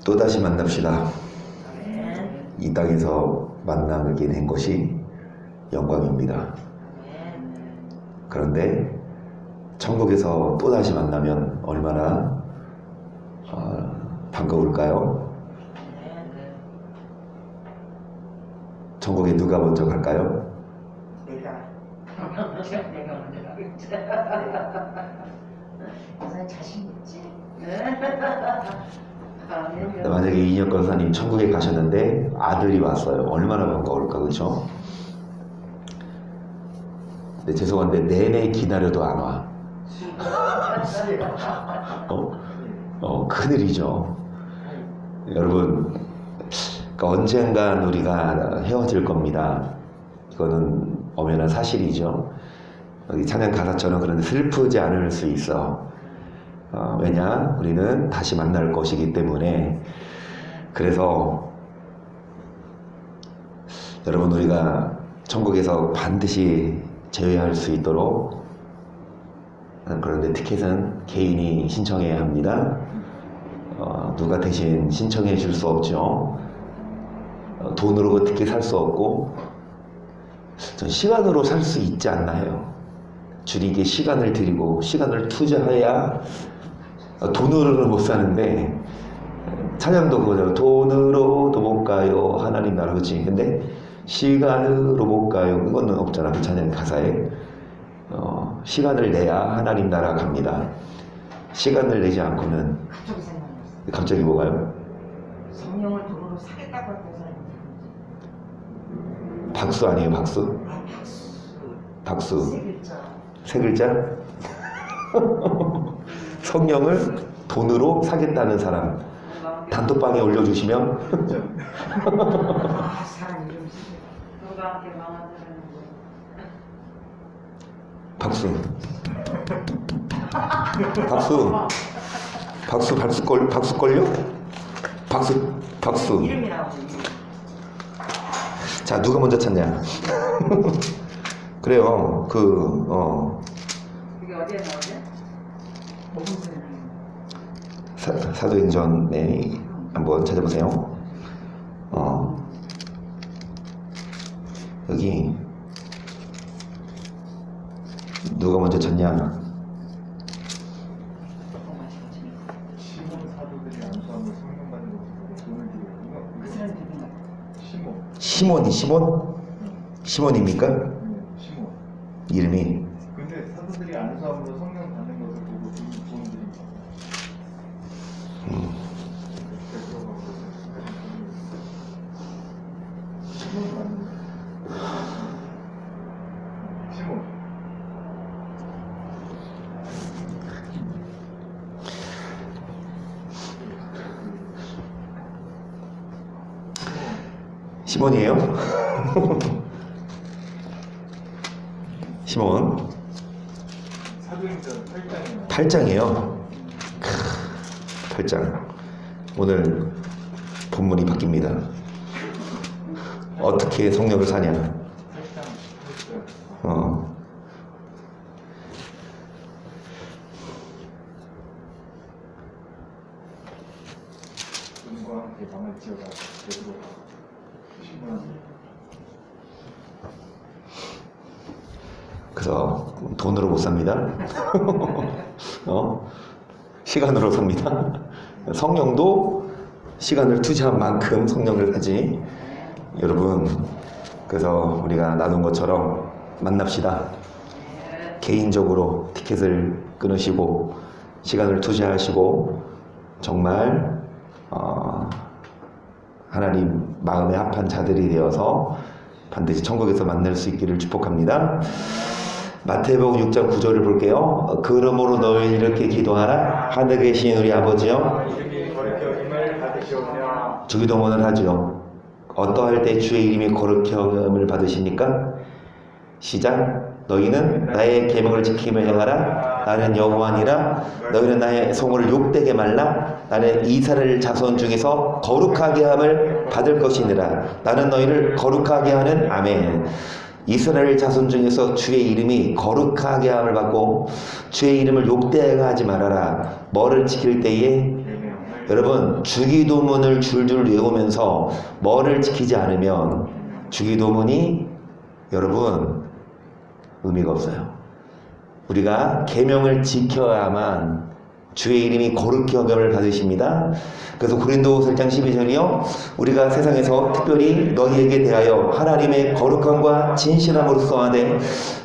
또다시 만납시다. 이 땅에서 만나게 된 것이 영광입니다. 그런데 천국에서 또다시 만나면 얼마나 반가울까요? 천국에 누가 먼저 갈까요? 내가 먼저 가겠지. 나 자신 있지? 만약에 이인혁 권사님 천국에 가셨는데 아들이 왔어요. 얼마나 반가울까, 그렇죠? 근데 죄송한데 내내 기다려도 안 와. 큰일이죠. 여러분, 그러니까 언젠간 우리가 헤어질 겁니다. 이거는 엄연한 사실이죠. 여기 찬양 가사처럼 그런데 슬프지 않을 수 있어. 왜냐? 우리는 다시 만날 것이기 때문에. 그래서 여러분, 우리가 천국에서 반드시 제외할 수 있도록, 그런데 티켓은 개인이 신청해야 합니다. 누가 대신 신청해 줄 수 없죠. 돈으로 티켓 살 수 없고, 전 시간으로 살 수 있지 않나 해요. 주님께 시간을 드리고 시간을 투자해야, 돈으로는 못 사는데, 찬양도 그거죠. 돈으로도 못 가요 하나님 나라, 그치? 근데 시간으로 못 가요, 그거는 없잖아. 그 찬양 가사에 시간을 내야 하나님 나라 갑니다. 시간을 내지 않고는. 갑자기 생각났어. 갑자기 뭐가요? 성령을 돈으로 사겠다고 했던 사람이 박수 아니에요, 박수? 박수. 박수. 세 글자. 세 글자? 성령을 돈으로 사겠다는 사람 단톡방에 올려주시면 사람 이름 쓰고 누가 함께 망하더라는 박수. 박수. 박수. 박수걸요? 박수. 이름이 나오지. 자, 누가 먼저 찾냐? 그래요. 그게 어디에 나오지? 사도행전에 한번 찾아보세요. 여기 누가 먼저 찾냐? 시몬 사도들이 안수함을 성령 받는 것으로 돈을 들여. 그 사람이 누군가? 시몬입니까? 시몬. 이름이. 근데 사도들이 안수함으로 성령 받는 것을 보고 돈 드린 거. 시몬 맞는 거. 시몬. 시몬이에요? 시몬. 사도행전 8장이요. 8장이에요. 8장. 오늘 본문이 바뀝니다. 어떻게 성령을 사냐? 8장 18절. 눈과 함께 망을 지어가 베드로가 그래서 돈으로 못 삽니다. 시간으로 삽니다. 성령도 시간을 투자한 만큼 성령을 사지. 여러분, 그래서 우리가 나눈 것처럼 만납시다. 개인적으로 티켓을 끊으시고 시간을 투자하시고 정말 하나님 마음에 합한 자들이 되어서 반드시 천국에서 만날 수 있기를 축복합니다. 마태복음 6장 9절을 볼게요. 그러므로 너희 이렇게 기도하라. 하늘에 계신 우리 아버지여, 주기도문을 하지요. 어떠할 때 주의 이름이 거룩히 여김을 받으십니까? 시작. 너희는 나의 계명을 지키며 행하라. 나는 여호와니라. 너희는 나의 성을 욕되게 말라. 나는 이스라엘 자손 중에서 거룩하게 함을 받을 것이니라. 나는 너희를 거룩하게 하는 아멘. 이스라엘 자손 중에서 주의 이름이 거룩하게 함을 받고 주의 이름을 욕되게 하지 말아라. 뭐를 지킬 때에? 여러분, 주기도문을 줄줄 외우면서 뭐를 지키지 않으면 주기도문이 여러분 의미가 없어요. 우리가 계명을 지켜야만 주의 이름이 거룩히 여김을 받으십니다. 그래서 고린도후서 1장 12절이요, 우리가 세상에서 특별히 너희에게 대하여 하나님의 거룩함과 진실함으로써 하되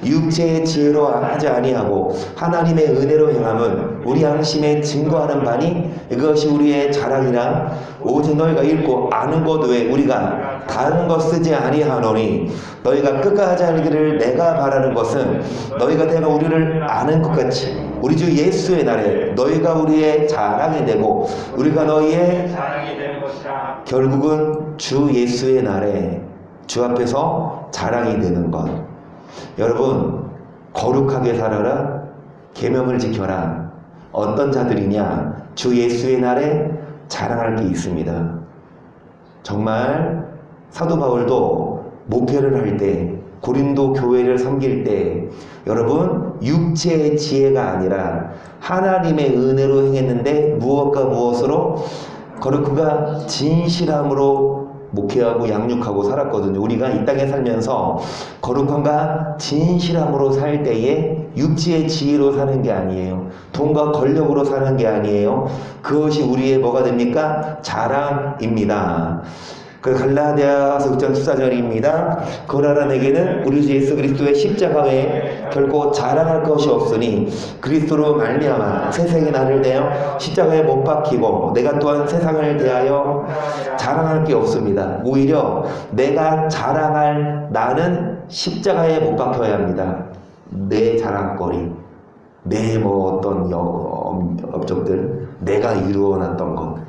육체의 지혜로 하지 아니하고 하나님의 은혜로 행함은 우리 양심에 증거하는 바니 이것이 우리의 자랑이라. 오직 너희가 읽고 아는 것 외에 우리가 다른 것 쓰지 아니하노니 너희가 끝까지 알기를 내가 바라는 것은 너희가 내가 우리를 아는 것 같이 우리 주 예수의 날에 너희가 우리의 자랑이 되고 우리가 너희의 자랑이 되는 것이라. 결국은 주 예수의 날에 주 앞에서 자랑이 되는 것. 여러분, 거룩하게 살아라, 계명을 지켜라. 어떤 자들이냐? 주 예수의 날에 자랑할 게 있습니다. 정말 사도 바울도 목회를 할 때, 고린도 교회를 섬길 때 여러분, 육체의 지혜가 아니라 하나님의 은혜로 행했는데 무엇과 무엇으로? 거룩과 진실함으로 목회하고 양육하고 살았거든요. 우리가 이 땅에 살면서 거룩함과 진실함으로 살 때에 육체의 지혜로 사는 게 아니에요. 돈과 권력으로 사는 게 아니에요. 그것이 우리의 뭐가 됩니까? 자랑입니다. 그 갈라디아서 6장 14절입니다. 그러나 내게는 우리 주 예수 그리스도의 십자가 외에 결코 자랑할 것이 없으니 그리스도로 말미암아 세상이 나를 대하여 십자가에 못 박히고 내가 또한 세상을 대하여 자랑할 게 없습니다. 오히려 내가 자랑할 나는 십자가에 못 박혀야 합니다. 내 자랑거리, 내 뭐 어떤 업적들, 내가 이루어놨던 것.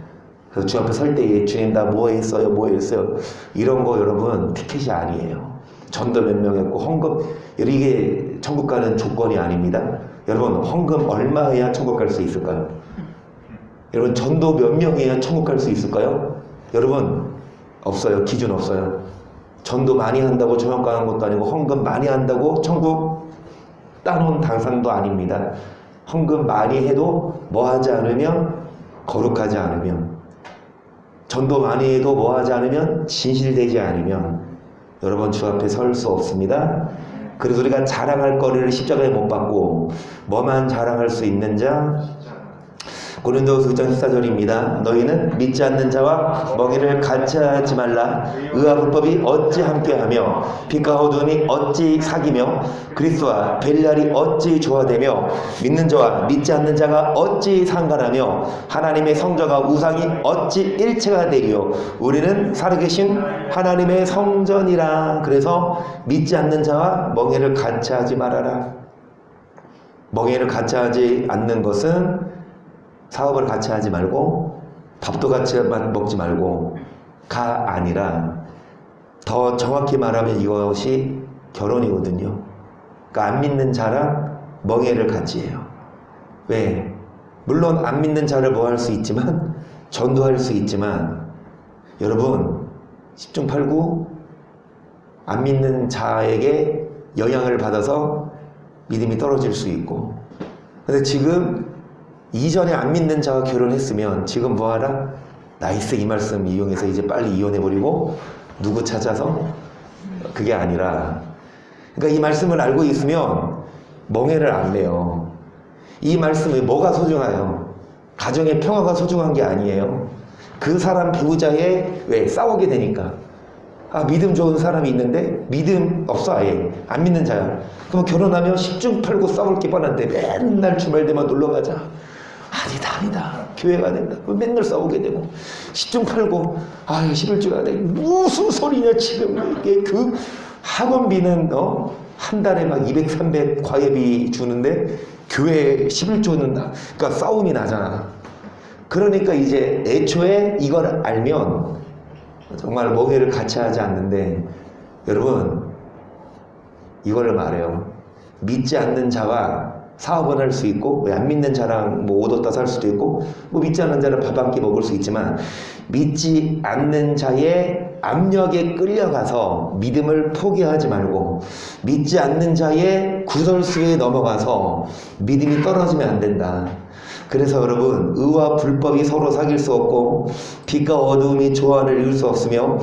그래서 주 앞에 설 때에 주님 나 뭐 했어요? 뭐 했어요? 이런 거 여러분 티켓이 아니에요. 전도 몇 명 했고 헌금, 이게 천국 가는 조건이 아닙니다. 여러분, 헌금 얼마 해야 천국 갈 수 있을까요? 여러분, 전도 몇 명 해야 천국 갈 수 있을까요? 여러분, 없어요. 기준 없어요. 전도 많이 한다고 천국 가는 것도 아니고 헌금 많이 한다고 천국 따놓은 당상도 아닙니다. 헌금 많이 해도 뭐 하지 않으면, 거룩하지 않으면, 전도 많이 해도 뭐 하지 않으면, 진실되지 않으면 여러분 주 앞에 설 수 없습니다. 그래서 우리가 자랑할 거리를 십자가에 못 박고 뭐만 자랑할 수 있는 자? 고린도후서 6장 14절입니다. 너희는 믿지 않는 자와 멍에를 같이 하지 말라. 의와 불법이 어찌 함께하며 빛과 어두움이 어찌 사귀며 그리스도와 벨리알이 어찌 조화되며 믿는 자와 믿지 않는 자가 어찌 상관하며 하나님의 성전과 우상이 어찌 일체가 되리요. 우리는 살아계신 하나님의 성전이라. 그래서 믿지 않는 자와 멍에를 같이 하지 말아라. 멍에를 같이 하지 않는 것은 사업을 같이 하지 말고 밥도 같이 먹지 말고 가 아니라, 더 정확히 말하면 이것이 결혼이거든요. 그러니까 안 믿는 자랑 멍에를 같이 해요. 왜? 물론 안 믿는 자를 뭐 할 수 있지만, 전도할 수 있지만, 여러분 10중 8구 안 믿는 자에게 영향을 받아서 믿음이 떨어질 수 있고. 근데 지금 이전에 안 믿는 자와 결혼했으면 지금 뭐하라? 나이스 이 말씀 이용해서 이제 빨리 이혼해버리고 누구 찾아서? 그게 아니라, 그러니까 이 말씀을 알고 있으면 멍해를 안 내요. 이 말씀이 뭐가 소중해요? 가정의 평화가 소중한 게 아니에요. 그 사람 배우자의 왜 싸우게 되니까. 아, 믿음 좋은 사람이 있는데 믿음 없어. 아예 안 믿는 자야. 그럼 결혼하면 10중 8구 싸울 게 뻔한데 맨날 주말 되면 놀러가자. 아니다 교회가 된다. 맨날 싸우게 되고 10중 8구 아유 11주가 돼. 무슨 소리냐 지금. 이게 그 학원비는 한 달에 막 200, 300 과외비 주는데 교회 11조는 그러니까 싸움이 나잖아. 그러니까 이제 애초에 이걸 알면 정말 멍해를 같이 하지 않는데, 여러분 이거를 말해요. 믿지 않는 자와 사업은 할 수 있고, 안 믿는 자랑 뭐 옷 얻다 살 수도 있고, 뭐 믿지 않는 자는 밥 한 끼 먹을 수 있지만, 믿지 않는 자의 압력에 끌려가서 믿음을 포기하지 말고, 믿지 않는 자의 구설수에 넘어가서 믿음이 떨어지면 안 된다. 그래서 여러분, 의와 불법이 서로 사귈 수 없고 빛과 어두움이 조화를 이룰 수 없으며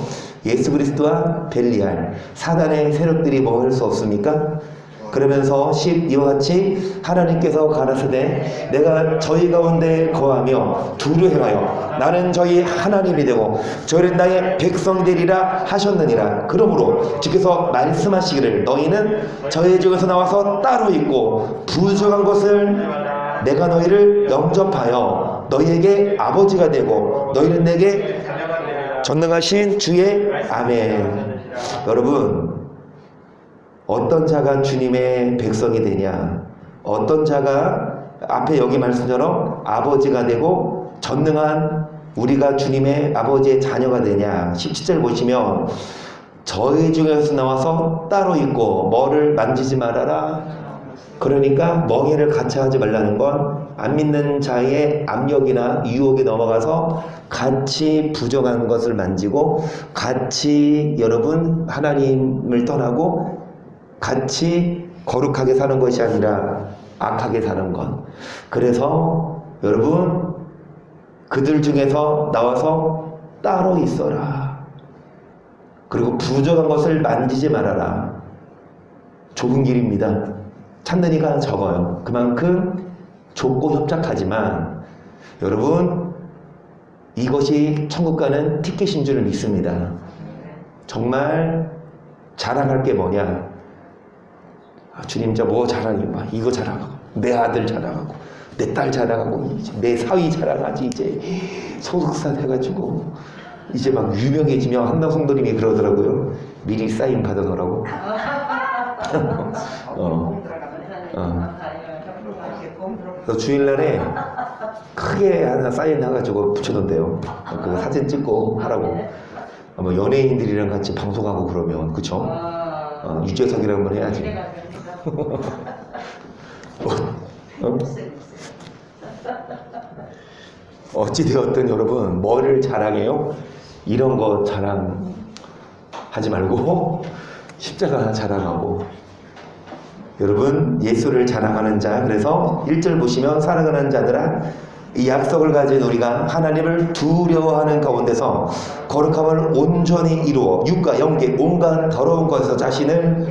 예수 그리스도와 벨리알 사단의 세력들이 뭐 할 수 없습니까? 그러면서 12와 같이 하나님께서 가라사대 내가 저희 가운데 거하며 두루 행하여 나는 저희 하나님이 되고 저희는 나의 백성이 되리라 하셨느니라. 그러므로 주께서 말씀하시기를 너희는 저희 중에서 나와서 따로 있고 부족한 것을 내가 너희를 영접하여 너희에게 아버지가 되고 너희는 내게 전능하신 주의 아멘. 여러분, 어떤 자가 주님의 백성이 되냐, 어떤 자가 앞에 여기 말씀처럼 아버지가 되고 전능한 우리가 주님의 아버지의 자녀가 되냐. 17절 보시면 저희 중에서 나와서 따로 있고 뭐를 만지지 말아라. 그러니까 멍에를 같이 하지 말라는 건 안 믿는 자의 압력이나 유혹에 넘어가서 같이 부정한 것을 만지고 같이 여러분 하나님을 떠나고 같이 거룩하게 사는 것이 아니라 악하게 사는 것. 그래서 여러분 그들 중에서 나와서 따로 있어라. 그리고 부정한 것을 만지지 말아라. 좁은 길입니다. 찾는 이가 적어요. 그만큼 좁고 협착하지만 여러분 이것이 천국 가는 티켓인 줄 믿습니다. 정말 자랑할 게 뭐냐? 주님 저 뭐 자랑이 막 이거 자랑하고 내 아들 자랑하고 내 딸 자랑하고 내 사위 자랑하지. 이제 소속사 돼가지고 이제 막 유명해지면 한당 성도님이 그러더라고요. 미리 사인 받아놓으라고. 그래서 주일날에 크게 하나 사인해가지고 붙여놓은대요. 그 사진 찍고 하라고. 뭐 연예인들이랑 같이 방송하고 그러면 그쵸? 유재석이랑 한번 해야지. 어찌되었든 여러분 뭐를 자랑해요? 이런 거 자랑하지 말고 십자가 자랑하고 여러분 예수를 자랑하는 자. 그래서 1절 보시면 사랑하는 자들아 이 약속을 가진 우리가 하나님을 두려워하는 가운데서 거룩함을 온전히 이루어 육과 영계 온갖 더러운 것에서 자신을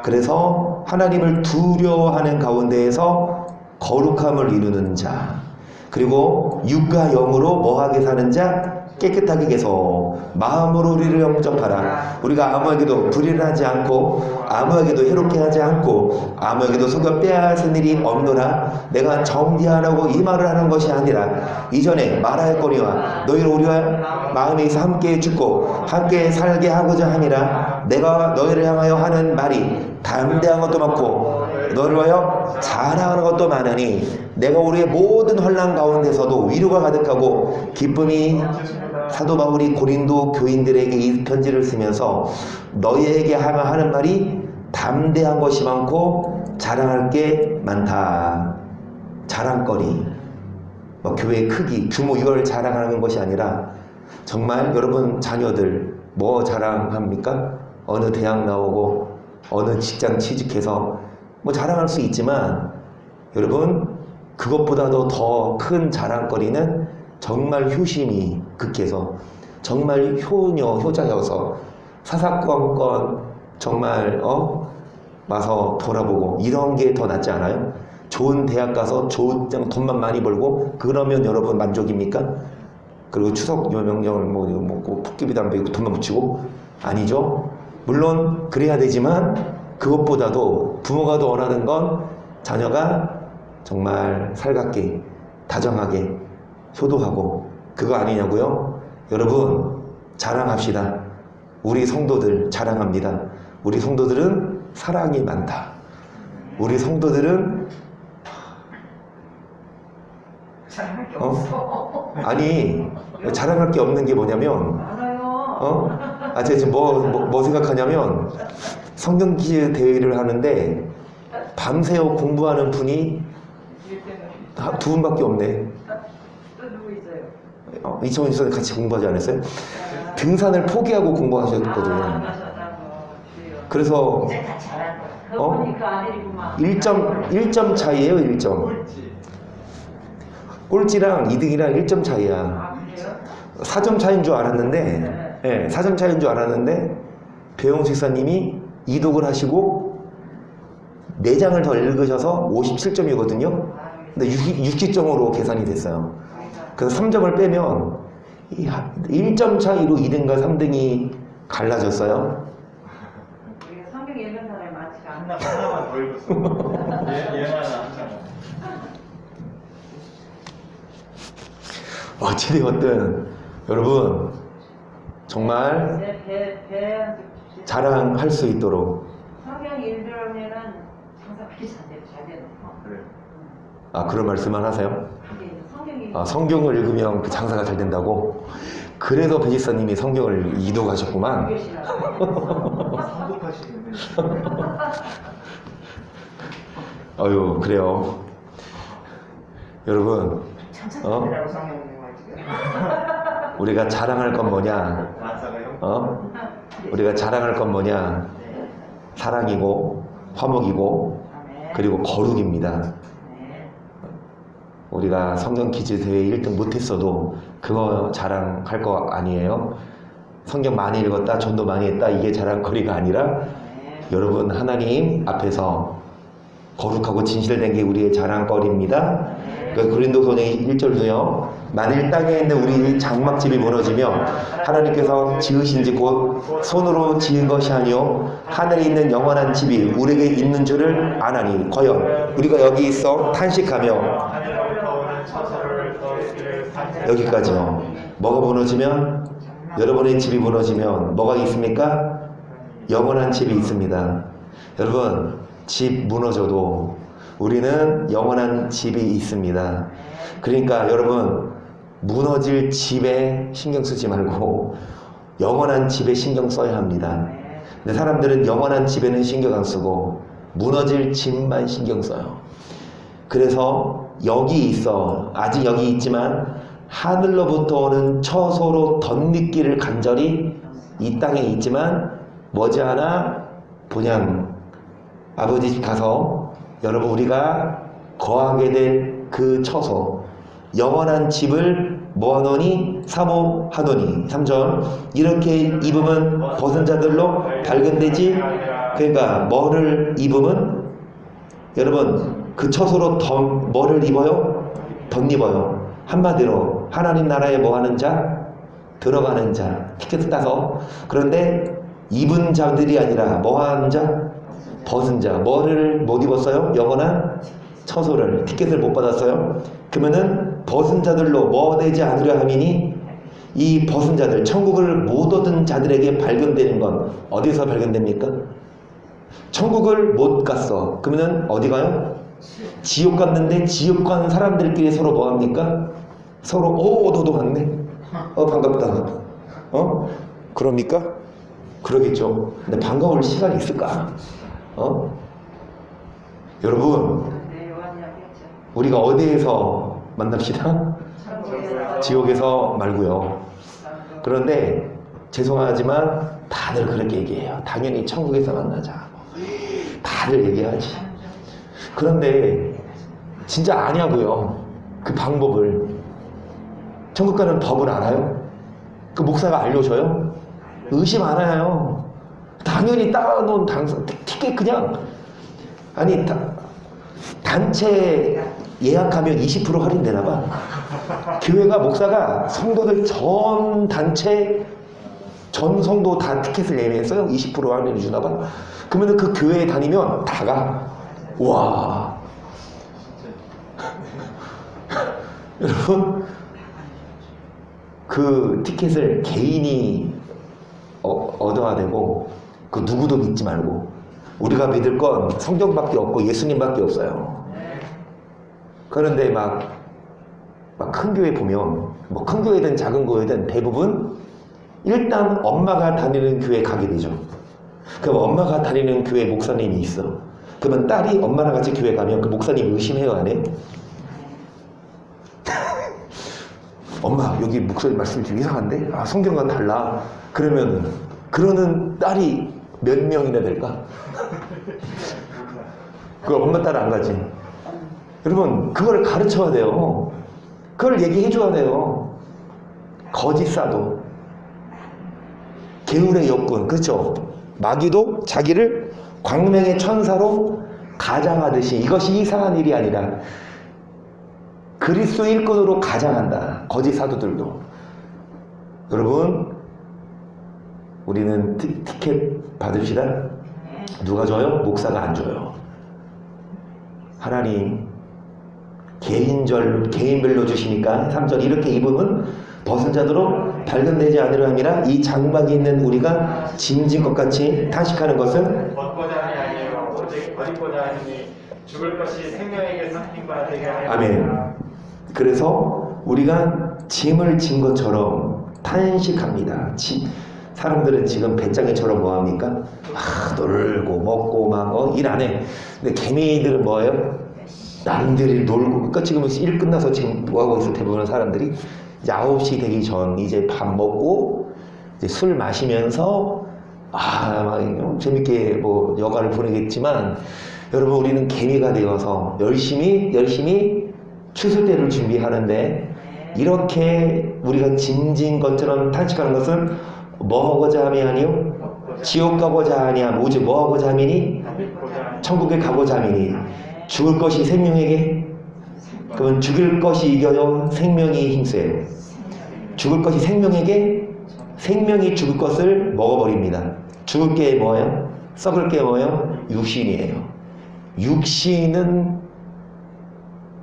그래서 하나님을 두려워하는 가운데에서 거룩함을 이루는 자. 그리고 육과 영으로 뭐하게 사는 자? 깨끗하게 계속 마음으로 우리를 영접하라. 우리가 아무에게도 불의를 하지 않고 아무에게도 해롭게 하지 않고 아무에게도 속여 빼앗은 일이 없노라. 내가 정죄하라고 이 말을 하는 것이 아니라 이전에 말하였거니와 너희를 우리와 마음에 있어 함께 죽고 함께 살게 하고자 함이라. 내가 너희를 향하여 하는 말이 담대한 것도 많고 너를 위하여 자랑하는 것도 많으니 내가 우리의 모든 환난 가운데서도 위로가 가득하고 기쁨이. 사도 바울이 고린도 교인들에게 이 편지를 쓰면서 너희에게 하는 말이 담대한 것이 많고 자랑할 게 많다. 자랑거리. 뭐 교회의 크기, 규모 이걸 자랑하는 것이 아니라 정말 여러분 자녀들 뭐 자랑합니까? 어느 대학 나오고 어느 직장 취직해서 뭐 자랑할 수 있지만 여러분 그것보다도 더 큰 자랑거리는 정말 효심이 극해서 정말 효자여서 사사건건 정말 와서 돌아보고 이런 게 더 낫지 않아요? 좋은 대학 가서 좋은 돈만 많이 벌고 그러면 여러분 만족입니까? 그리고 추석 명령을 먹고 토끼비 담배 돈만 붙이고 아니죠? 물론 그래야 되지만 그것보다도 부모가 더 원하는 건 자녀가 정말 살갑게 다정하게 효도하고 그거 아니냐고요? 여러분 자랑합시다. 우리 성도들 자랑합니다. 우리 성도들은 사랑이 많다. 우리 성도들은 자랑할 게 없어. 아니 자랑할 게 없는 게 뭐냐면 알아요. 제가 지금 뭐 생각하냐면 성경 퀴즈 대회를 하는데 밤새워 공부하는 분이 두 분밖에 없네. 또 누구 있어요? 이청원 지사님 같이 공부하지 않았어요? 등산을 포기하고 공부하셨거든요. 그래서 이제 다 잘할 거야. 그거 보니까 아들이구만. 1점 차이에요. 1점. 꼴찌랑 2등이랑 1점 차이야. 아, 그래요? 4점 차이인 줄 알았는데, 예, 4점 차이인 줄 알았는데, 배용수 기사님이 이독을 하시고, 4장을 더 읽으셔서 57점이거든요. 근데 60점으로 계산이 됐어요. 그래서 3점을 빼면, 1점 차이로 2등과 3등이 갈라졌어요. 우리가 성경 읽은 사람이 많지가 않아. 하나만 더 읽었어. 얘만 항상. 어찌되었든, 여러분, 정말 배 자랑할 수 있도록. 성경 읽으면은 장사하기 잘 되는 거. 그래. 아, 그런 말씀만 하세요? 그게 이제 성경이 아, 성경을 읽으면 그 장사가 잘 된다고? 그래서 배지사님이 성경을 이독하셨구만. 성독하시겠네. 아유, 그래요. 여러분, 장사하라고 성경 지금. 우리가 자랑할 건 뭐냐? 만사가 형. 우리가 자랑할 건 뭐냐? 네. 사랑이고, 화목이고, 아멘. 그리고 거룩입니다. 네. 우리가 성경 퀴즈 대회 1등 못했어도 그거 자랑할 거 아니에요? 성경 많이 읽었다, 전도 많이 했다, 이게 자랑거리가 아니라 네. 여러분 하나님 앞에서 거룩하고 진실된 게 우리의 자랑거리입니다. 그 고린도서 1절도요. 만일 땅에 있는 우리 장막집이 무너지며 하나님께서 지으신 집 곧 손으로 지은 것이 아니요 하늘에 있는 영원한 집이 우리에게 있는 줄을 아나니 과연 우리가 여기 있어 탄식하며 하늘로부터 오는 처소를 여기까지요. 뭐가 무너지면 여러분의 집이 무너지면 뭐가 있습니까? 영원한 집이 있습니다. 여러분 집 무너져도 우리는 영원한 집이 있습니다. 그러니까 여러분 무너질 집에 신경 쓰지 말고 영원한 집에 신경 써야 합니다. 근데 사람들은 영원한 집에는 신경 안 쓰고 무너질 집만 신경 써요. 그래서 여기 있어 아직 여기 있지만 하늘로부터 오는 처소로 덧입기를 간절히 이 땅에 있지만 머지않아 그냥 아버지 집 가서 여러분 우리가 거하게 될 그 처소 영원한 집을 모아놓으니 사모하노니 3절 이렇게 입으면 벗은 자들로 발견되지. 그러니까 뭐를 입으면 여러분 그 처소로 뭐를 입어요? 덧입어요. 한마디로 하나님 나라에 뭐하는 자? 들어가는 자. 티켓을 따서. 그런데 입은 자들이 아니라 뭐하는 자? 벗은 자. 뭐를 못 입었어요? 영원한 처소를. 티켓을 못 받았어요? 그러면은 벗은 자들로 뭐 되지 않으려 함이니 이 벗은 자들, 천국을 못 얻은 자들에게 발견되는 건 어디서 발견됩니까? 천국을 못 갔어. 그러면은 어디 가요? 지옥 갔는데 지옥 간 사람들끼리 서로 뭐 합니까? 서로 너도 갔네. 반갑다. 그럽니까? 그러겠죠. 근데 반가울 시간이 있을까? 여러분 우리가 어디에서 만납시다? 지옥에서 말고요. 그런데 죄송하지만 다들 그렇게 얘기해요. 당연히 천국에서 만나자. 다들 얘기하지. 그런데 진짜 아냐고요. 그 방법을. 천국 가는 법을 알아요? 그 목사가 알려줘요? 의심 안 해요. 당연히 따놓은 티켓 그냥 아니 단체 예약하면 20% 할인되나 봐. 교회가 목사가 성도들 전 단체 전 성도 다 티켓을 예매했어요. 20% 할인을 주나 봐. 그러면 그 교회에 다니면 다 가. 와. 여러분 그 티켓을 개인이 얻어야 되고 그 누구도 믿지 말고 우리가 믿을 건 성경밖에 없고 예수님밖에 없어요. 그런데 막 큰 교회 보면 뭐 큰 교회든 작은 교회든 대부분 일단 엄마가 다니는 교회 가게 되죠. 그럼 엄마가 다니는 교회 목사님이 있어. 그러면 딸이 엄마랑 같이 교회 가면 그 목사님 의심해요, 안 해? 엄마 여기 목사님 말씀이 좀 이상한데? 아 성경과 달라. 그러면 그러는 딸이 몇 명이나 될까? 그 엄마 딸 안 가지. 여러분 그걸 가르쳐야 돼요. 그걸 얘기해 줘야 돼요. 거짓 사도, 게으르의 역군, 그렇죠? 마귀도 자기를 광명의 천사로 가장하듯이 이것이 이상한 일이 아니라 그리스도 일꾼으로 가장한다. 거짓 사도들도. 여러분, 우리는 티켓 받읍시다. 누가 줘요? 목사가 안 줘요. 하나님 개인별로 주시니까 3절 이렇게 입으면 벗은 자도로 발견되지 않으려 함이라. 이 장막이 있는 우리가 짐진 것 같이 탄식하는 것은 벗고자 함이 아니에요. 오직 버리고자 하니 죽을 것이 생명에게 상품과 되게 하려. 아멘. 그래서 우리가 짐을 진 것처럼 탄식합니다. 사람들은 지금 배짱이처럼 뭐합니까? 놀고 먹고 막 일 안 해. 근데 개미들은 뭐예요? 남들이 놀고. 그러니까 지금 일 끝나서 지금 뭐하고 있어? 대부분 사람들이 이제 9시 되기 전 이제 밥 먹고 이제 술 마시면서 막 재밌게 뭐 여가를 보내겠지만, 여러분 우리는 개미가 되어서 열심히 추수때를 준비하는데, 이렇게 우리가 짐진 것처럼 탄식하는 것은 뭐하고자 함이 아니요? 지옥 가고자 하니 함. 오직 뭐하고자 함이니? 천국에 가고자 함이니. 죽을 것이 생명에게? 그러면 죽을 것이 이겨요? 생명이 힘세요? 죽을 것이 생명에게? 생명이 죽을 것을 먹어버립니다. 죽을 게 뭐예요? 썩을 게 뭐예요? 육신이에요. 육신은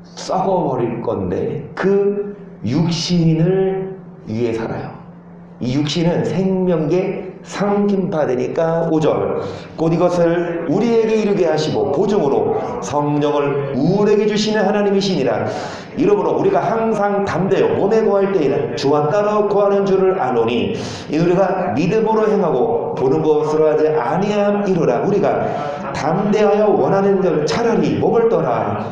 썩어버릴 건데 그 육신을 위해 살아요. 이 육신은 생명계 상김받으니까 5절 곧 이것을 우리에게 이루게 하시고 보증으로 성령을 우리에게 주시는 하나님이시니라. 이러므로 우리가 항상 담대요 몸에 구할 때에는 주와 따로 구하는 줄을 아노니 이 우리가 믿음으로 행하고 보는 것으로 하지 아니함이로라. 우리가 담대하여 원하는 대로 차라리 몸을 떠나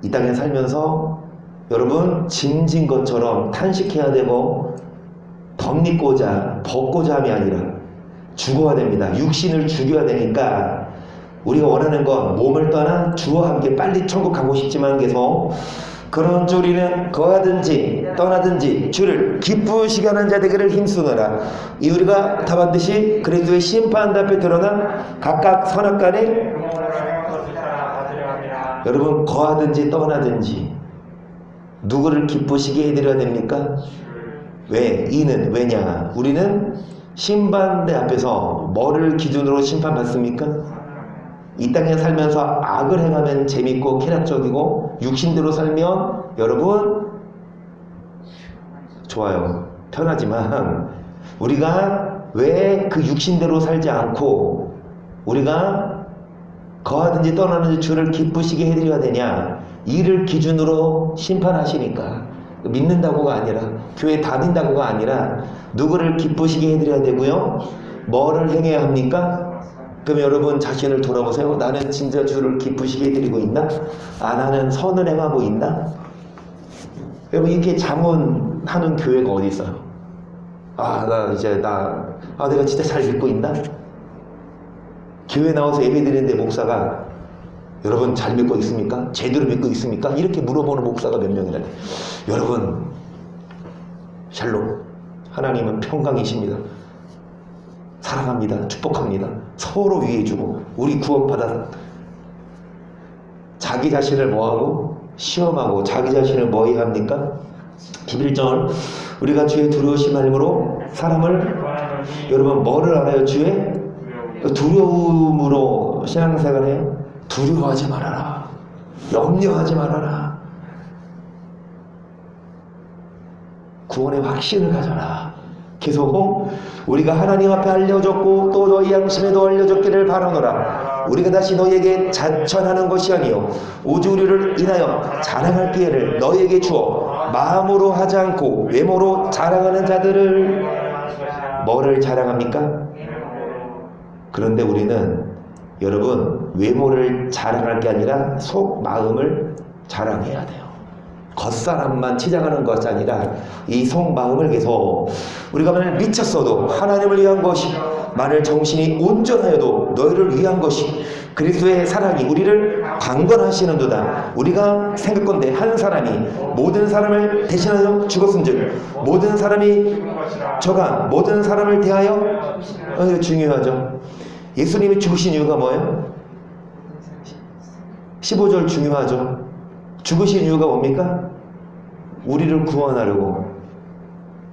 이 땅에 살면서 여러분 짐진 것처럼 탄식해야 되고 덧입고자 벗고자 함이 아니라 죽어야 됩니다. 육신을 죽여야 되니까 우리가 원하는 건 몸을 떠나 주와 함께 빨리 천국 가고 싶지만 계속 그런 줄 우리는 거하든지 떠나든지 주를 기쁘시게 하는 자 되기를 힘쓰느라. 이 우리가 다 반드시 그리스도의 심판 앞에 드러나 각각 선악간에 여러분 거하든지 떠나든지 누구를 기쁘시게 해드려야 됩니까? 왜? 이는 왜냐? 우리는 심판대 앞에서 뭐를 기준으로 심판받습니까? 이 땅에 살면서 악을 행하면 재밌고 쾌락적이고 육신대로 살면 여러분 좋아요. 편하지만 우리가 왜 그 육신대로 살지 않고 우리가 거하든지 떠나든지 주를 기쁘시게 해드려야 되냐? 이를 기준으로 심판하시니까. 믿는다고가 아니라 교회 다닌다고가 아니라 누구를 기쁘시게 해드려야 되고요. 뭐를 행해야 합니까? 그럼 여러분 자신을 돌아보세요. 나는 진짜 주를 기쁘시게 해드리고 있나? 나는 선을 행하고 있나? 여러분 이렇게 자문하는 교회가 어디 있어요? 내가 진짜 잘 믿고 있나? 교회 나와서 예배 드리는데 목사가 여러분 잘 믿고 있습니까? 제대로 믿고 있습니까? 이렇게 물어보는 목사가 몇 명이나 돼. 여러분 샬롬, 하나님은 평강이십니다. 사랑합니다. 축복합니다. 서로 위해주고 우리 구원받아 자기 자신을 뭐하고? 시험하고 자기 자신을 뭐해야 합니까? 11절 우리가 주의 두려우심 알므로 사람을 여러분 뭐를 알아요? 주의 두려움으로 신앙생활 해요? 두려워하지 말아라. 염려하지 말아라. 구원의 확신을 가져라. 계속 우리가 하나님 앞에 알려졌고 또 너희 양심에도 알려졌기를 바라노라. 우리가 다시 너희에게 자천하는 것이 아니요 오직 우리를 인하여 자랑할 기회를 너희에게 주어 마음으로 하지 않고 외모로 자랑하는 자들을 뭐를 자랑합니까? 그런데 우리는 여러분 외모를 자랑할 게 아니라 속 마음을 자랑해야 돼요. 겉사람만 치장하는 것이 아니라 이 속마음을 계속 우리가 만일 미쳤어도 하나님을 위한 것이, 만일 정신이 온전하여도 너희를 위한 것이, 그리스도의 사랑이 우리를 강건하시는도다. 우리가 생각건대 한 사람이 모든 사람을 대신하여 죽었은즉 모든 사람이 저가 모든 사람을 대하여, 이거 중요하죠. 예수님이 죽으신 이유가 뭐예요? 15절 중요하죠. 죽으신 이유가 뭡니까? 우리를 구원하려고,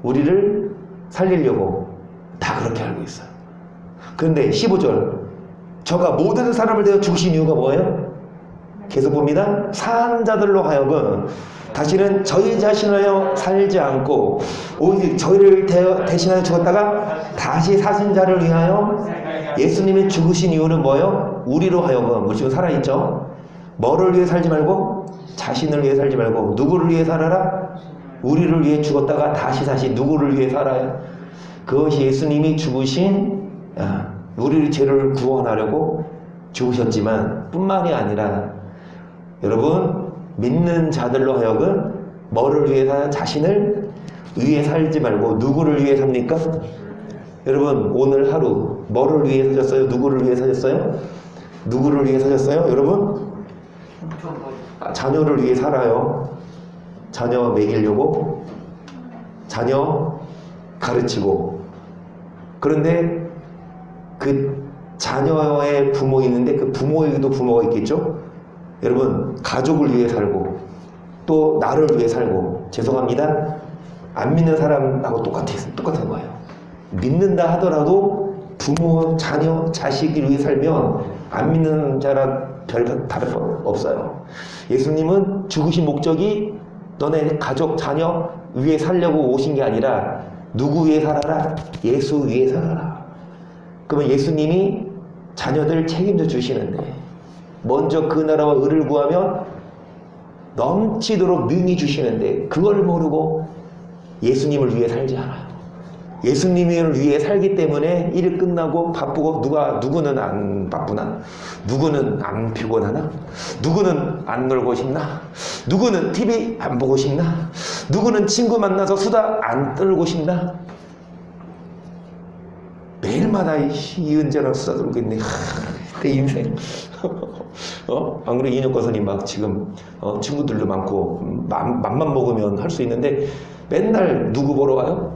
우리를 살리려고. 다 그렇게 알고 있어요. 그런데 15절, 저가 모든 사람을 대하여 죽으신 이유가 뭐예요? 계속 봅니다. 사한 자들로 하여금 다시는 저희 자신하여 살지 않고 오히려 저희를 대신하여 죽었다가 다시 사신 자를 위하여. 예수님이 죽으신 이유는 뭐예요? 우리로 하여금. 우리 지금 살아있죠? 뭐를 위해 살지 말고, 자신을 위해 살지 말고, 누구를 위해 살아라? 우리를 위해 죽었다가 다시 누구를 위해 살아요? 그것이 예수님이 죽으신, 우리의 죄를 구원하려고 죽으셨지만 뿐만이 아니라, 여러분, 믿는 자들로 하여금 뭐를 위해 살아? 자신을 위해 살지 말고 누구를 위해 삽니까? 여러분, 오늘 하루 뭐를 위해 사셨어요? 누구를 위해 사셨어요? 누구를 위해 사셨어요? 여러분? 자녀를 위해 살아요. 자녀 먹이려고, 자녀 가르치고. 그런데 그 자녀의 부모 있는데 그 부모에게도 부모가 있겠죠? 여러분, 가족을 위해 살고 또 나를 위해 살고. 죄송합니다, 안 믿는 사람하고 똑같은 거예요. 믿는다 하더라도 부모, 자녀, 자식을 위해 살면 안 믿는 자랑 별 다를 거 없어요. 예수님은 죽으신 목적이 너네 가족, 자녀 위해 살려고 오신 게 아니라 누구 위해 살아라? 예수 위해 살아라. 그러면 예수님이 자녀들 책임져 주시는데 먼저 그 나라와 의를 구하면 넘치도록 능히 주시는데 그걸 모르고 예수님을 위해 살지 않아요. 예수님을 위해 살기 때문에 일 끝나고 바쁘고, 누구는 안 바쁘나? 누구는 안 피곤하나? 누구는 안 놀고 싶나? 누구는 TV 안 보고 싶나? 누구는 친구 만나서 수다 안 떨고 싶나? 매일마다 이은재랑 수다 떨고 있네. 내 인생. 안 그래, 이인혁 권사님 막 지금 친구들도 많고 맘만 먹으면 할 수 있는데 맨날 누구 보러 와요?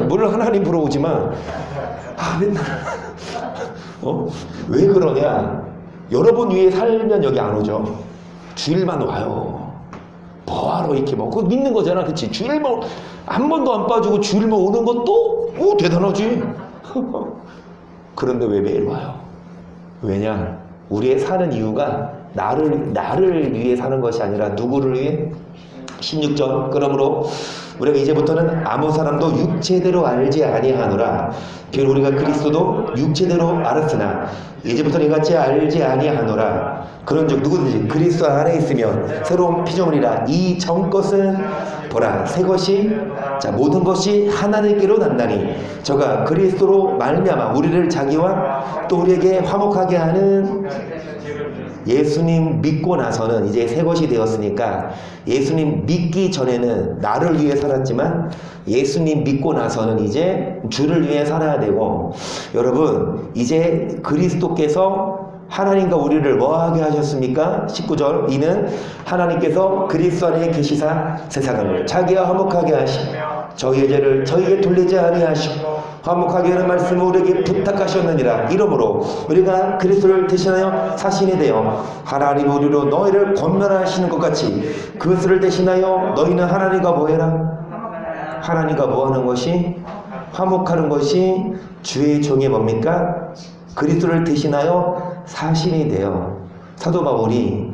물론 하나님 보러 오지만 맨날 왜 그러냐? 여러분 위해 살면 여기 안 오죠. 주일만 와요. 뭐하러 이렇게 그거 믿는 거잖아, 그치? 주일만 한 번도 안 빠지고 주일만 오는 것도 대단하지. 그런데 왜 매일 와요? 왜냐? 우리의 사는 이유가 나를 위해 사는 것이 아니라 누구를 위해? 16절, 그러므로 우리가 이제부터는 아무 사람도 육체대로 알지 아니하노라. 비록 우리가 그리스도도 육체대로 알았으나 이제부터는 이같이 알지 아니하노라. 그런즉 누구든지 그리스도 안에 있으면 새로운 피조물이라. 이 전것은 보라 새 것이, 모든 것이 하나님께로 났나니 저가 그리스도로 말미암아 우리를 자기와 또 우리에게 화목하게 하는. 예수님 믿고 나서는 이제 새 것이 되었으니까, 예수님 믿기 전에는 나를 위해 살았지만 예수님 믿고 나서는 이제 주를 위해 살아야 되고, 여러분 이제 그리스도께서 하나님과 우리를 뭐하게 하셨습니까? 19절, 이는 하나님께서 그리스도 안에 계시사 세상을 자기와 화목하게 하시며 저희의 죄를 저희에게 돌리지 아니하시고 화목하게 하는 말씀을 우리에게 부탁하셨느니라. 이러므로 우리가 그리스도를 대신하여 사신이 되어 하나님 우리로 너희를 권면하시는 것 같이 그것을 대신하여 너희는 하나님과 뭐해라? 하나님과 뭐하는 것이? 화목하는 것이 주의 종이 뭡니까? 그리스도를 대신하여 사신이 되어. 사도 바울이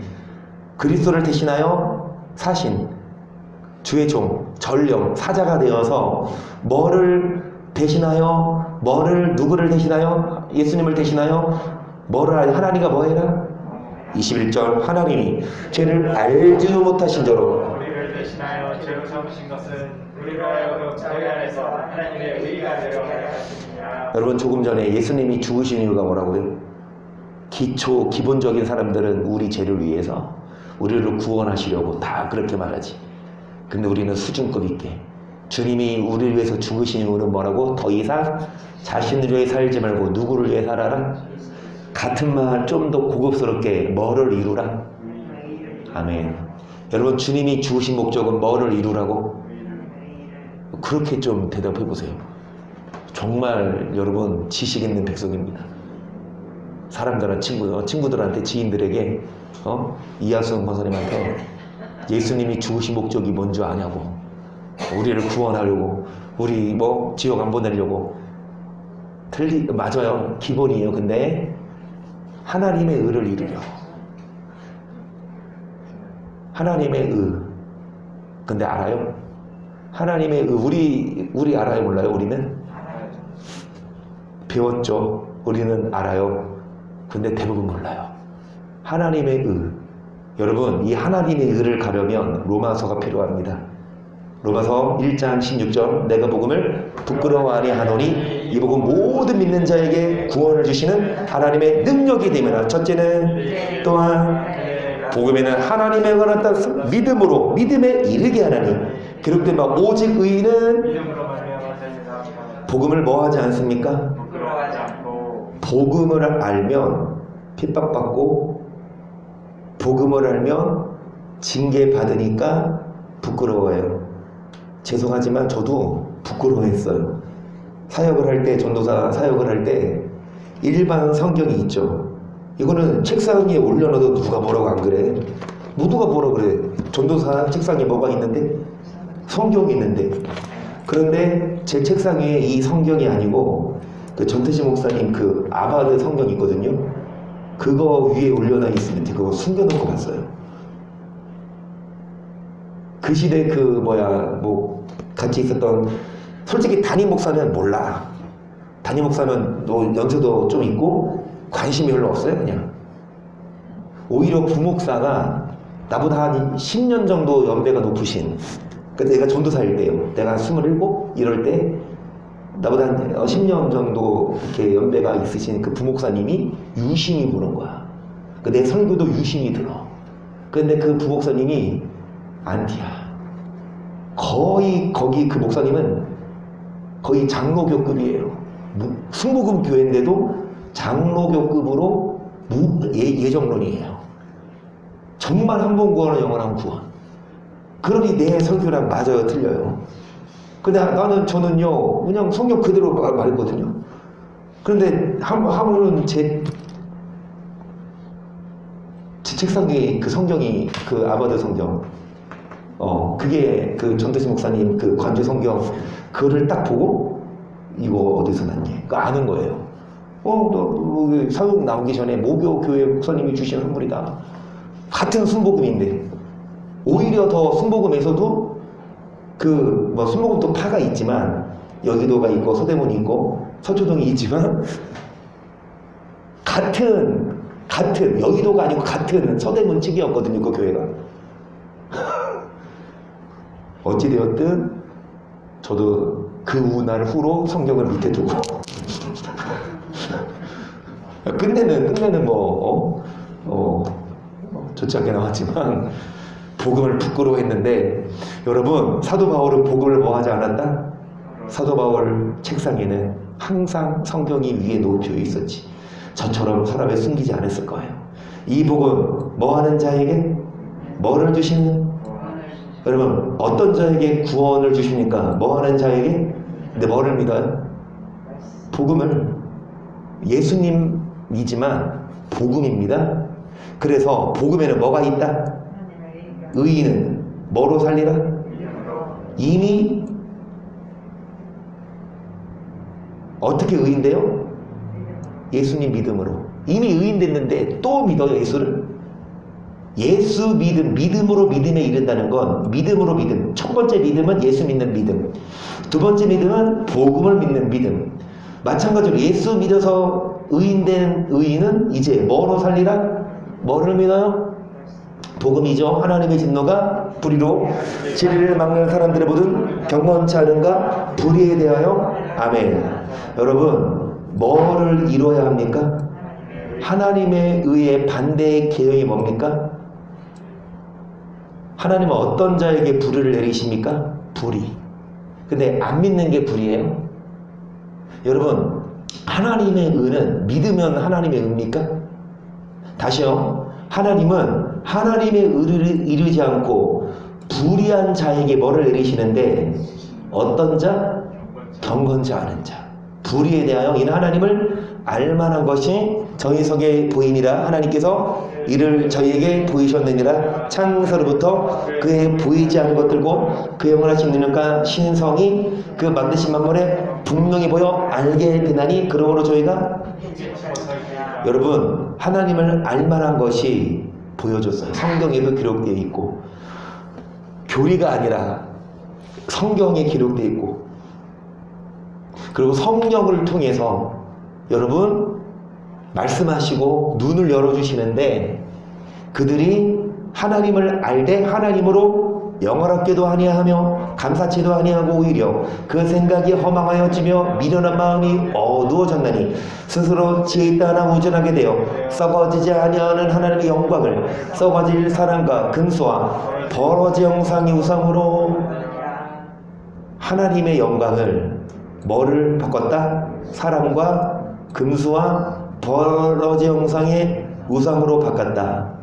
그리스도를 대신하여 사신, 주의 종, 전령, 사자가 되어서 뭐를 대신하여, 누구를 대신하여? 예수님을 대신하여 하나님과 뭐해라? 21절, 하나님이 죄를 알지 못하신 자로 우리를 대신하여 죄로 삼으신 것은 우리로 하여금 저희 안에서 하나님의 의가 되려 하려 하심이라. 여러분, 조금 전에 예수님이 죽으신 이유가 뭐라고요? 기본적인 사람들은 우리 죄를 위해서, 우리를 구원하시려고 다 그렇게 말하지. 근데 우리는 수준급 있게 주님이 우리를 위해서 죽으신 이유는 뭐라고? 더 이상 자신을 위해 살지 말고 누구를 위해 살아라? 같은 말 좀 더 고급스럽게 뭐를 이루라? 아멘. 여러분 주님이 죽으신 목적은 뭐를 이루라고? 그렇게 좀 대답해 보세요. 정말 여러분 지식 있는 백성입니다. 사람들은 친구들한테 지인들에게 이하수영 권사님한테 예수님이 죽으신 목적이 뭔지 아냐고, 우리를 구원하려고, 우리 뭐 지옥 안 보내려고. 맞아요. 기본이에요. 근데 하나님의 의를 이루려고. 하나님의 의. 근데 알아요? 하나님의 의. 우리 알아요? 몰라요? 우리는? 배웠죠. 우리는 알아요. 근데 대부분 몰라요. 하나님의 의. 여러분 이 하나님의 의를 가려면 로마서가 필요합니다. 로마서 1장 16절 내가 복음을 부끄러워하니 하노니 이 복음 모든 믿는 자에게 구원을 주시는 하나님의 능력이 되면 첫째는 또한 복음에는 하나님의 의가 나타나서 믿음으로 믿음에 이르게 하나니 기록된 바 오직 의인은 복음을 뭐 하지 않습니까? 부끄러워하지 않고 복음을 알면 핍박받고 복음을 알면 징계받으니까 부끄러워해요. 죄송하지만 저도 부끄러워했어요. 사역을 할 때, 전도사 사역을 할 때 일반 성경이 있죠. 이거는 책상 위에 올려놔도 누가 뭐라고 안 그래? 누가 뭐라 그래? 전도사 책상에 뭐가 있는데? 성경이 있는데. 그런데 제 책상 위에 이 성경이 아니고 그 전태시 목사님 그 아바드 성경이 있거든요. 그거 위에 올려놔 있으면 그거 숨겨놓고 봤어요. 그 시대 뭐 같이 있었던, 솔직히 담임 목사는 몰라. 담임 목사는 뭐 연세도 좀 있고 관심이 별로 없어요. 그냥 오히려 부목사가 나보다 한 10년 정도 연배가 높으신, 그때 내가 전도사일 때요. 내가 27 이럴 때 나보다 한 10년 정도 이렇게 연배가 있으신 그 부목사님이 유심히 보는 거야. 내 설교도 유심히 들어. 근데 그 부목사님이 안티야. 거의 거기 그 목사님은 거의 장로교급이에요. 순복음 교회인데도 장로교급으로 예정론이에요. 정말 한 번 구원은 영원한 구원. 그러니 내 설교랑 맞아요, 틀려요. 근데 저는요 그냥 성경 그대로 말했거든요. 그런데 하면은 제 책상 위에 그 성경이 그 아바드 성경, 그게 그 전태시 목사님 그 관제 성경, 그거를 딱 보고 이거 어디서 났니? 그거 아는 거예요. 너 사역 나오기 전에 모교 교회 목사님이 주신 선물이다. 같은 순복음인데 오히려 더 순복음에서도 순복음도 파가 있지만 여기도가 있고 서대문이 있고 서초동이 있지만 같은 여의도가 아니고 같은 서대문 측이었거든요. 그 교회가. 어찌되었든 저도 그 날 후로 성경을 밑에 두고 끝내는 좋지 않게 나왔지만 복음을 부끄러워했는데, 여러분 사도 바울은 복음을 뭐 하지 않았다? 사도 바울 책상에는 항상 성경이 위에 놓여 있었지. 저처럼 서랍에 숨기지 않았을 거예요. 이 복음 뭐 하는 자에게 뭐를 주시는? 여러분 어떤 자에게 구원을 주십니까? 뭐 하는 자에게? 근데 뭐를 믿어요? 복음을. 예수님이지만 복음입니다. 그래서 복음에는 뭐가 있다? 의인은 뭐로 살리라? 이미 어떻게 의인돼요? 예수님 믿음으로. 이미 의인 됐는데 또 믿어요, 예수를? 예수 믿음으로 믿음에 이른다는 건 믿음으로 믿음. 첫 번째 믿음은 예수 믿는 믿음. 두 번째 믿음은 복음을 믿는 믿음. 마찬가지로 예수 믿어서 의인된 의인은 이제 뭐로 살리라? 뭐를 믿어요? 복음이죠. 하나님의 진노가 불의로 진리를 막는 사람들의 모든 경건치 않은가? 불의에 대하여. 아멘. 여러분 뭐를 이루어야 합니까? 하나님의 의의 반대의 계명이 뭡니까? 하나님은 어떤 자에게 불의를 내리십니까? 불의. 근데 안 믿는 게 불이에요? 여러분, 하나님의 의는 믿으면 하나님의 의입니까? 다시요. 하나님은 하나님의 의를 이루지 않고 불의한 자에게 뭐를 내리시는데 어떤 자? 경건치 않은 자. 불의에 대하여 이는 하나님을 알만한 것이 저희 속에 보이니라. 하나님께서 이를 저희에게 보이셨느니라. 창세로부터 그의 보이지 않는 것들고 그 영원하신 능력과 신성이 그 만드신 만물에 분명히 보여 알게 되나니 그러므로 저희가 여러분 하나님을 알만한 것이 보여줬어요. 성경에도 기록되어 있고 교리가 아니라 성경에 기록되어 있고 그리고 성령을 통해서 여러분 말씀하시고 눈을 열어주시는데 그들이 하나님을 알되 하나님으로 영화롭게도 아니하며 감사치도 아니하고 오히려 그 생각이 허망하여지며 미련한 마음이 어두워졌나니 스스로 지혜 있다 하나 우전하게 되어 썩어지지 아니하는 하나님의 영광을 썩어질 사람과 금수와 버러지 형상의 우상으로 하나님의 영광을 뭐를 바꿨다? 사람과 금수와 버러지 형상의 우상으로 바꿨다.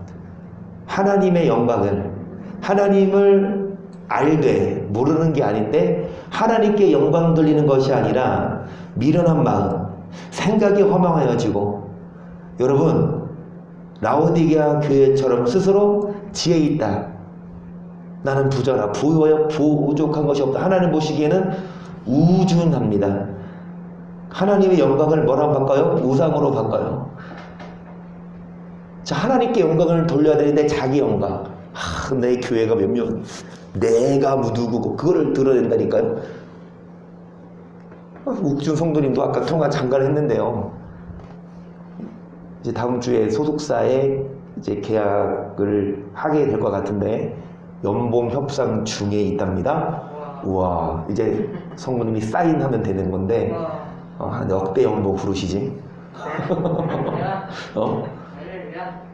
하나님의 영광을 하나님을 알되 모르는 게 아닌데 하나님께 영광 돌리는 것이 아니라 미련한 마음, 생각이 허망하여지고 여러분 라오디게아 교회처럼 스스로 지혜 있다. 나는 부자라 부족한 것이 없다. 하나님 보시기에는 우준합니다. 하나님의 영광을 뭐랑 바꿔요? 우상으로 바꿔요. 자, 하나님께 영광을 돌려야 되는데 자기 영광. 내 교회가 몇몇 내가 누구고 그거를 드러낸다니까요. 욱준 성도님도 아까 통화 잠깐 했는데요. 이제 다음 주에 소속사에 이제 계약을 하게 될 것 같은데 연봉 협상 중에 있답니다. 우와, 이제 성도님이 사인하면 되는 건데 한 억대 연봉 부르시지.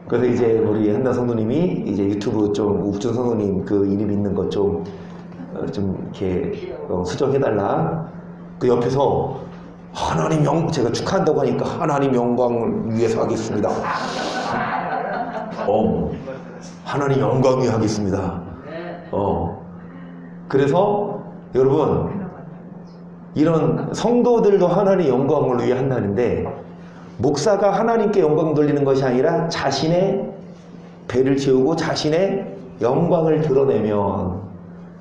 그래서 이제 우리 한나 성도님이 이제 유튜브 좀 욱준 성도님 그 이름 있는 것 좀 이렇게 수정해달라. 그 옆에서 하나님 제가 축하한다고 하니까 하나님 영광을 위해서 하겠습니다. 하나님 영광 위해 하겠습니다. 그래서 여러분 이런 성도들도 하나님 영광을 위해 한다는데 목사가 하나님께 영광 돌리는 것이 아니라 자신의 배를 채우고 자신의 영광을 드러내면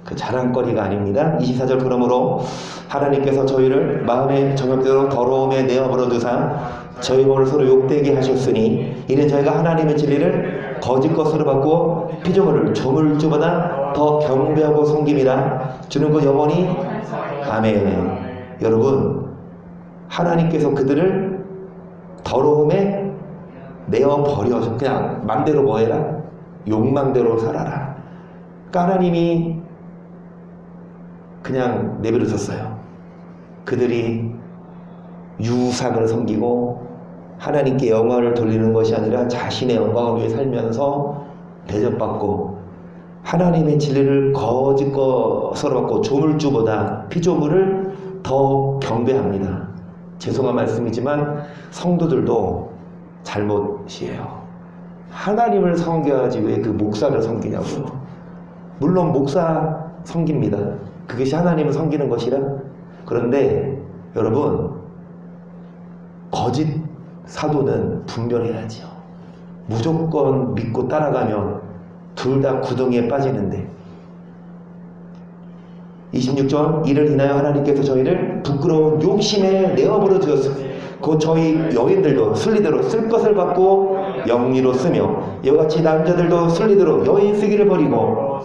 그 자랑거리가 아닙니다. 24절 그러므로 하나님께서 저희를 마음의 정욕대로 더러움에 내어버려 두사 저희 몸을 서로 욕되게 하셨으니 이는 저희가 하나님의 진리를 거짓 것으로 바꾸어 피조물을 조물주보다 더 경배하고 섬김이라 주는 것 영원히 아멘. 여러분 하나님께서 그들을 더러움에 내어버려 그냥 맘대로 뭐해라? 욕망대로 살아라. 그러니까 하나님이 그냥 내버려뒀어요. 그들이 유상을 섬기고 하나님께 영광을 돌리는 것이 아니라 자신의 영광을 위해 살면서 대접받고 하나님의 진리를 거짓 것으로 받고 조물주보다 피조물을 더 경배합니다. 죄송한 말씀이지만 성도들도 잘못이에요. 하나님을 섬겨야지 왜 그 목사를 섬기냐고요. 물론 목사 섬깁니다. 그것이 하나님을 섬기는 것이라. 그런데 여러분 거짓 사도는 분별해야죠. 무조건 믿고 따라가면 둘 다 구덩이에 빠지는데 26절 이를 인하여 하나님께서 저희를 부끄러운 욕심에 내어버려 두었으니 곧 저희 여인들도 순리대로 쓸 것을 받고 영리로 쓰며 이와같이 남자들도 순리대로 여인 쓰기를 버리고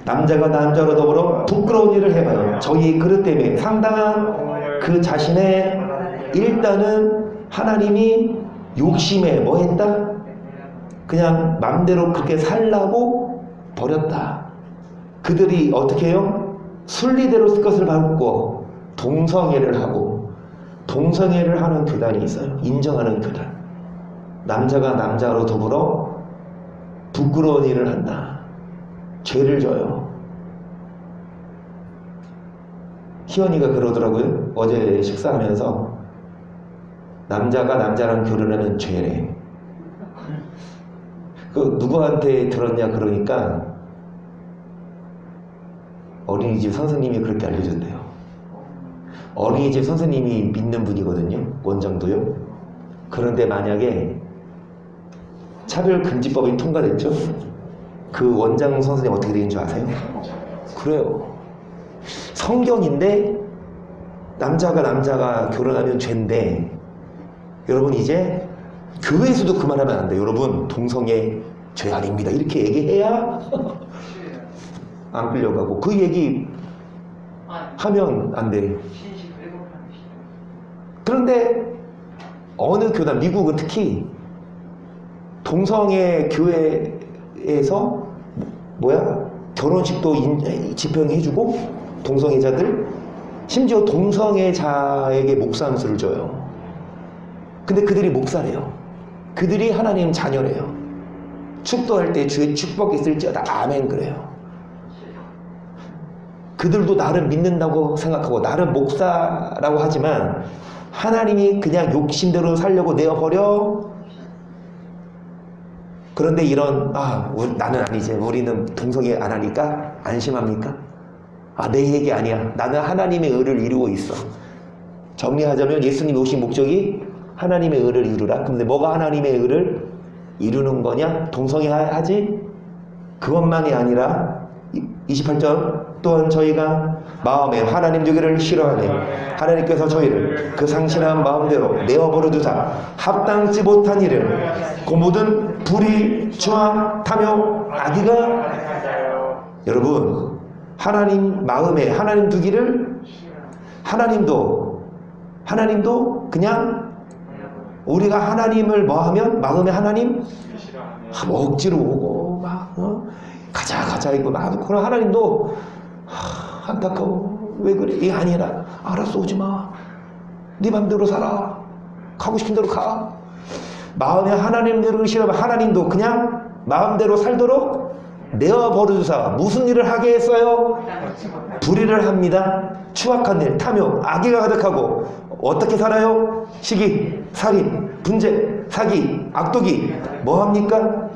남자가 남자로 더불어 부끄러운 일을 해봐요. 저희 그릇 때문에 상당한 그 자신의 일단은 하나님이 욕심에 뭐 했다? 그냥 맘대로 그렇게 살라고 버렸다. 그들이 어떻게 해요? 순리대로 쓸 것을 받고 동성애를 하고 동성애를 하는 교단이 있어요. 인정하는 교단. 남자가 남자로 더불어 부끄러운 일을 한다. 죄를 져요. 희원이가 그러더라고요. 어제 식사하면서 남자가 남자랑 결혼하면 죄래. 그 누구한테 들었냐 그러니까 어린이집 선생님이 그렇게 알려줬대요. 어린이집 선생님이 믿는 분이거든요. 원장도요. 그런데 만약에 차별금지법이 통과됐죠? 그 원장 선생님 어떻게 되는 줄 아세요? 그래요. 성경인데 남자가 결혼하면 죄인데 여러분 이제 교회에서도 그만하면 안 돼요. 여러분 동성애 죄 아닙니다. 이렇게 얘기해야 안 끌려가고 그 얘기 하면 안 돼. 그런데 어느 교단, 미국은 특히 동성애 교회에서 결혼식도 집행해주고 동성애자들 심지어 동성애자에게 목사함수를 줘요. 근데 그들이 목사래요. 그들이 하나님 자녀래요. 축도할 때 주의 축복이 있을지어다 아멘 그래요. 그들도 나를 믿는다고 생각하고 나를 목사라고 하지만 하나님이 그냥 욕심대로 살려고 내어버려. 그런데 이런 나는 아니지. 우리는 동성애 안 하니까 안심합니까? 내 얘기 아니야. 나는 하나님의 의를 이루고 있어. 정리하자면 예수님이 오신 목적이 하나님의 의를 이루라. 근데 뭐가 하나님의 의를 이루는 거냐? 동성애 하지? 그것만이 아니라 28절 또한 저희가 마음에 하나님 되기를 싫어하네. 하나님께서 저희를 그 상실한 마음대로 내어버려 두사 합당치 못한 일을 그 모든 불의, 추악, 탐욕, 악의가 여러분 하나님 마음에 하나님 두기를 하나님도 그냥 우리가 하나님을 뭐하면 마음에 하나님 억지로 오고 막 가자 이거 막 그런 하나님도 안타까워. 왜 그래? 이게 아니라 알았어 오지마. 네 맘대로 살아. 가고 싶은 대로 가. 마음에 하나님대로 싫어하면 하나님도 그냥 마음대로 살도록 내어버려 주사 무슨 일을 하게 했어요? 불의를 합니다. 추악한 일, 탐욕, 악의가 가득하고 어떻게 살아요? 시기, 살인, 분쟁, 사기, 악독이 뭐 합니까?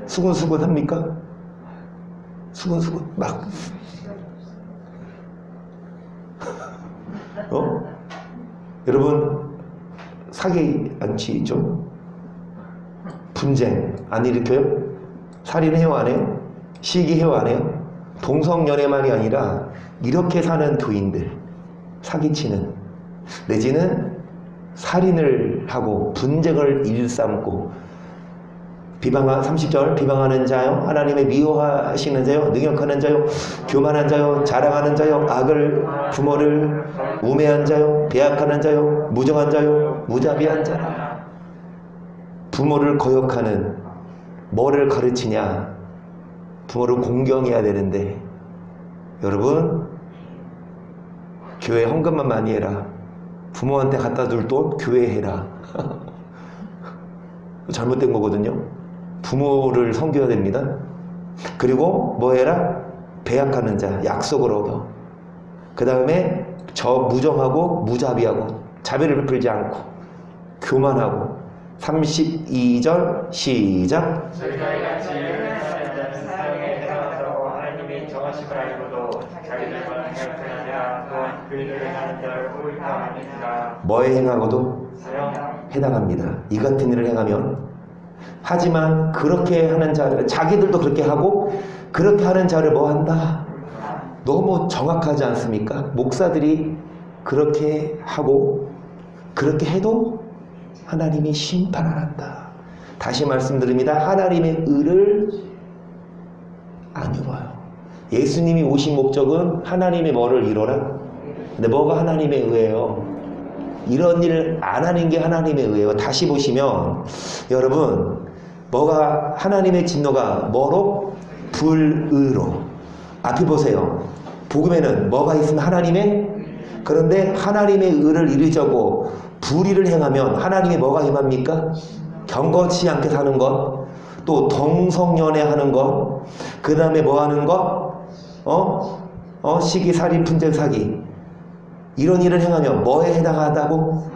수군수군 합니까? 수군수군 막 여러분 사기 안 치죠? 분쟁 안 일으켜요? 살인해요 안 해요? 시기해요 안 해요? 동성연애만이 아니라 이렇게 사는 교인들 사기치는 내지는 살인을 하고 분쟁을 일삼고 30절 비방하는 자요 하나님의 미워하시는 자요 능욕하는 자요 교만한 자요 자랑하는 자요 악을 부모를 우매한 자요 배약하는 자요 무정한 자요 무자비한 자라. 부모를 거역하는 뭐를 가르치냐? 부모를 공경해야 되는데 여러분 교회 헌금만 많이 해라. 부모한테 갖다 줄 돈 교회 해라. 잘못된 거거든요. 부모를 섬겨야 됩니다. 그리고 뭐 해라? 배약하는 자, 약속을 어겨. 그 다음에 무정하고 무자비하고 자비를 베풀지 않고 교만하고 32절 시작. 저희가 이같이 세상에 해당하고 하나님이 정하심을 알고도 자기들만 행하느냐 또한 그들을 행하는 자를 옳다 아니니라. 뭐에 행하고도 사형 해당합니다. 이 같은 일을 행하면 하지만 그렇게 하는 자를 자기들도 그렇게 하고 그렇게 하는 자를 뭐 한다? 너무 정확하지 않습니까? 목사들이 그렇게 하고 그렇게 해도 하나님이 심판 안 한다. 다시 말씀드립니다. 하나님의 의를 안 이뤄요. 예수님이 오신 목적은 하나님의 뭐를 이뤄라? 근데 뭐가 하나님의 의예요? 이런 일을 안 하는 게 하나님의 의예요. 다시 보시면 여러분 뭐가 하나님의 진노가 뭐로? 불의로. 앞에 보세요. 복음에는 뭐가 있으면 하나님의 그런데 하나님의 의를 이루자고 불의를 행하면 하나님의 뭐가 임합니까? 경거치 않게 사는 것. 또 동성연애 하는 거, 그 다음에 뭐 하는 거? 시기, 살인, 분쟁, 사기. 이런 일을 행하면 뭐에 해당하다고?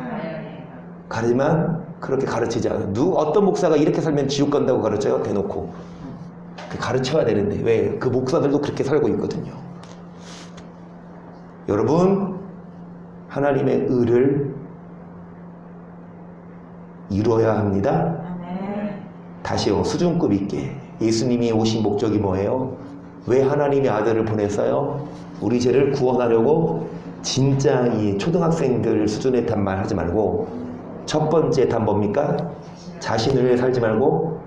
가르지만 그렇게 가르치지 않아요. 어떤 목사가 이렇게 살면 지옥 간다고 가르쳐요? 대놓고. 가르쳐야 되는데 왜? 그 목사들도 그렇게 살고 있거든요. 여러분, 하나님의 의를 이루어야 합니다. 다시요, 수준급 있게. 예수님이 오신 목적이 뭐예요? 왜 하나님의 아들을 보냈어요? 우리 죄를 구원하려고. 진짜 이 초등학생들 수준의 단말 하지 말고, 첫 번째 단 뭡니까? 자신을 위해 살지 말고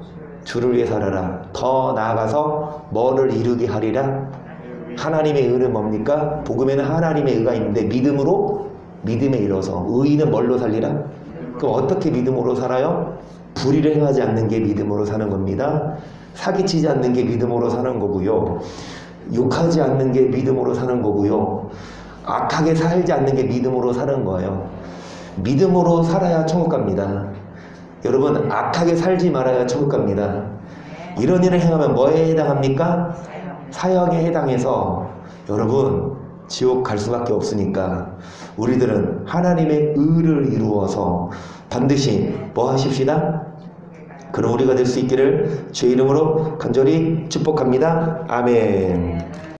주를 위해 살아라. 더 나아가서 뭐를 이루게 하리라? 하나님의 의는 뭡니까? 복음에는 하나님의 의가 있는데 믿음으로, 믿음에 이뤄서. 의는 뭘로 살리라? 그럼 어떻게 믿음으로 살아요? 불의를 행하지 않는 게 믿음으로 사는 겁니다. 사기치지 않는 게 믿음으로 사는 거고요. 욕하지 않는 게 믿음으로 사는 거고요. 악하게 살지 않는 게 믿음으로 사는 거예요. 믿음으로 살아야 천국 갑니다. 여러분, 악하게 살지 말아야 천국 갑니다. 이런 일을 행하면 뭐에 해당합니까? 사형에 해당해서 여러분 지옥 갈 수밖에 없으니까 우리들은 하나님의 의를 이루어서 반드시 뭐 하십시다? 그런 우리가 될 수 있기를 주의 이름으로 간절히 축복합니다. 아멘.